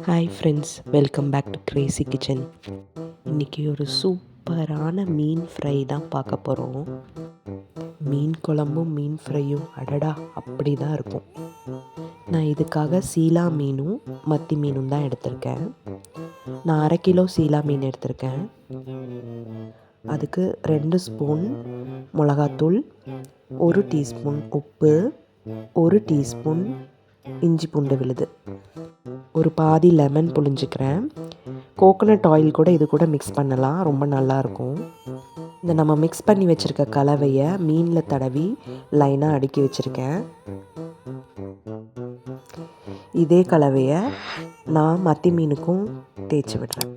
Hi friends, welcome back to Crazy Kitchen. இன்றைக்கி ஒரு சூப்பரான மீன் ஃப்ரை தான் பார்க்க போகிறோம். மீன் குழம்பும் மீன் ஃப்ரையும் அடடா அப்படி தான் இருக்கும். நான் இதுக்காக சீலா மீனும் மத்தி மீனும் தான் எடுத்திருக்கேன். நான் 1/2 கிலோ சீலா மீன் எடுத்திருக்கேன். அதுக்கு 2 ஸ்பூன் மிளகாத்தூள், 1 டீஸ்பூன் உப்பு, 1 டீஸ்பூன் இஞ்சி பூண்டு விழுது, ஒரு பாதி லெமன் புழிஞ்சிக்கிறேன். கோகோனட் ஆயில் கூட இது கூட மிக்ஸ் பண்ணலாம், ரொம்ப நல்லாயிருக்கும். இந்த நம்ம மிக்ஸ் பண்ணி வச்சுருக்க கலவையை மீனில் தடவி லைனாக அடுக்கி வச்சுருக்கேன். இதே கலவையை நான் மத்தி மீனுக்கும் தேய்ச்சி விடுறேன்.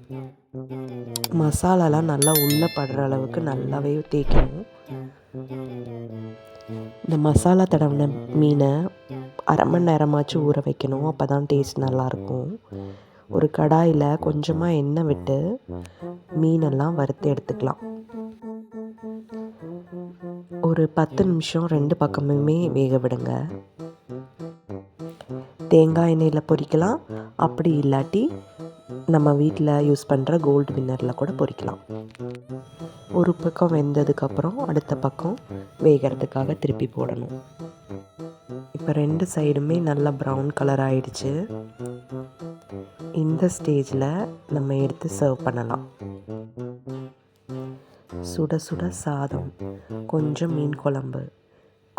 மசாலாலாம் நல்லா உள்ளே படுற அளவுக்கு நல்லாவே தேய்க்கணும். இந்த மசாலா தடவின மீனை 1/2 மணி நேரமாச்சும் ஊற வைக்கணும், அப்போ தான் டேஸ்ட் நல்லாயிருக்கும். ஒரு கடாயில் கொஞ்சமாக எண்ணெய் விட்டு மீனெல்லாம் வறுத்து எடுத்துக்கலாம். ஒரு 10 நிமிஷம் 2 பக்கமுமே வேக விடுங்க. தேங்காய் எண்ணெயில் பொரிக்கலாம், அப்படி இல்லாட்டி நம்ம வீட்டில் யூஸ் பண்ணுற கோல்டு வின்னரில் கூட பொரிக்கலாம். ஒரு பக்கம் வெந்ததுக்கப்புறம் அடுத்த பக்கம் வேகிறதுக்காக திருப்பி போடணும். இப்போ 2 சைடுமே நல்லா ப்ரௌன் கலர் ஆயிடுச்சு. இந்த ஸ்டேஜில் நம்ம எடுத்து சர்வ் பண்ணலாம். சுட சுட சாதம், கொஞ்சம் மீன் குழம்பு,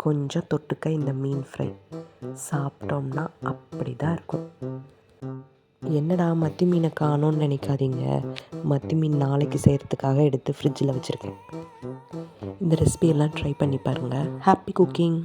கொஞ்சம் தொட்டுக்க இந்த மீன் ஃப்ரை சாப்பிட்டோம்னா அப்படி தான் இருக்கும். என்னடா மத்தி மீனை காணோன்னு நினைக்காதீங்க, மத்தி மீன் நாளைக்கு செய்கிறதுக்காக எடுத்து ஃப்ரிட்ஜில் வச்சுருக்கேன். இந்த ரெசிபியெல்லாம் ட்ரை பண்ணி பாருங்கள். Happy cooking.